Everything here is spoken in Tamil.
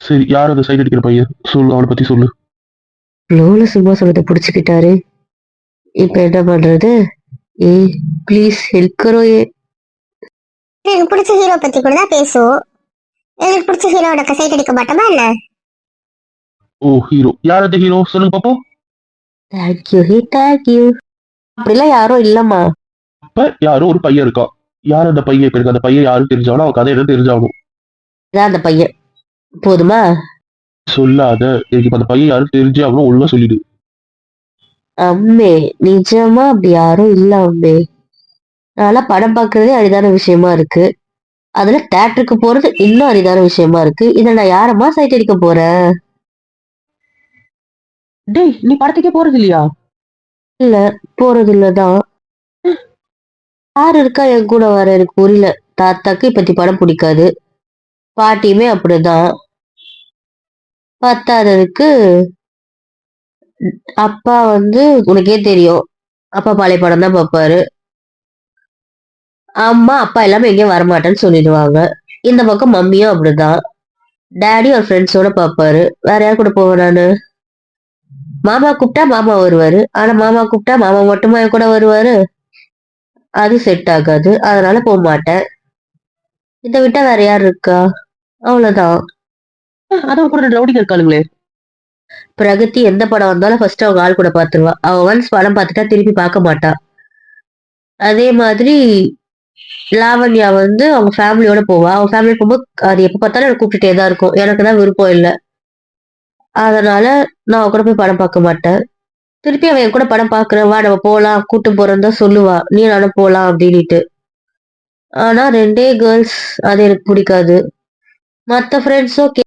சரி, யார் அந்த சைட் அடிக்கிற பையன்? சொல்லு, அவனை பத்தி சொல்லு. ஃப்ளோல சும்மா சொன்னதை பிடிச்சுக்கிட்டாரு. இப்ப என்ன பண்றது? ஏய் ப்ளீஸ் ஹெல்ப் கரோ ஏ. எனக்கு பிடிச்ச ஹீரோ பத்தி கூட தான் பேசுவோம். எனக்கு பிடிச்ச ஹீரோட சைட் அடிக்க மாட்டோமா என்ன? ஓ ஹீரோ, யார் அந்த ஹீரோ சொல்லுங்க பாப்போம். தேங்க்யூ ஹே தேங்க்யூ. அப்படிலாம் யாரும் இல்லம்மா. அப்ப யாரோ ஒரு பையன் இருக்கான். யார் அந்த பையன்? இப்ப எனக்கு அந்த பையன் யாரும் தெரிஞ்சாலும் அவன் கதை என்ன தெரிஞ்சாகணும். இதான் அந்த பையன். போதுமா? சொல்லாத, எனக்கு இப்ப அந்த பையன் யாரும் தெரிஞ்சே ஆகணும். ஒழுங்கா சொல்லிடு. அம்மே நிஜமா அப்படி யாரும் இல்ல அம்மே. நான்லாம் படம் பார்க்கறதே அரிதான விஷயமா இருக்கு. அதுல தியேட்டருக்கு போறது இன்னும் அரிதான விஷயமா இருக்கு. இதை நான் யாரம்மா சைட் அடிக்க போறேன்? டேய் நீ படத்துக்கே போறது இல்லையா? இல்ல, போறது இல்லதான். யாரு இருக்கா என் கூட வர எனக்கு புரியல. தாத்தாக்கு இப்பத்தி படம் பிடிக்காது, பாட்டியுமே அப்படிதான். பத்தாததுக்கு அப்பா உனக்கே தெரியும், அப்பா பழைய படம் தான் பார்ப்பாரு. அம்மா அப்பா எல்லாமே எங்கேயும் வரமாட்டேன்னு சொல்லிடுவாங்க. இந்த பக்கம் மம்மியும் அப்படிதான். டேடி ஒரு ஃப்ரெண்ட்ஸோட பார்ப்பாரு. வேற யார் கூட போவேன் நானு? மாமா கூப்பிட்டா மாமா வருவாரு. ஆனா மாமா கூப்பிட்டா மாமா மட்டுமா என் கூட வருவாரு? அது செட் ஆகாது. அதனால போக மாட்டேன். இதை விட்டா வேற யார் இருக்கா? அவ்வளவுதான். அதான் கூட ரவுடிங்க இருக்காளுங்களே. பிரகதி எந்த படம் வந்தாலும் ஃபர்ஸ்ட் அவங்க ஆள் கூட பாத்துருவா. அவ ஒன்ஸ் படம் பார்த்துட்டா திருப்பி பார்க்க மாட்டா. அதே மாதிரி லாவண்யா அவங்க ஃபேமிலியோட போவா. அவங்க ஃபேமிலி போகும்போது அது எப்ப பார்த்தாலும் எனக்கு கூப்பிட்டுட்டே தான் இருக்கும். எனக்கு தான் விருப்பம் இல்லை. அதனால நான் அவ கூட போய் படம் பார்க்க மாட்டேன். திருப்பி அவன் என் கூட படம் பார்க்கறேன் வா நம்ம போலாம் கூட்டு போறேன்னு தான் சொல்லுவா. நீ நானும் போலாம் அப்படின்னுட்டு. ஆனா 2 கேர்ள்ஸ், அது எனக்கு பிடிக்காது. மத்த ஃப்ரெண்ட்ஸோ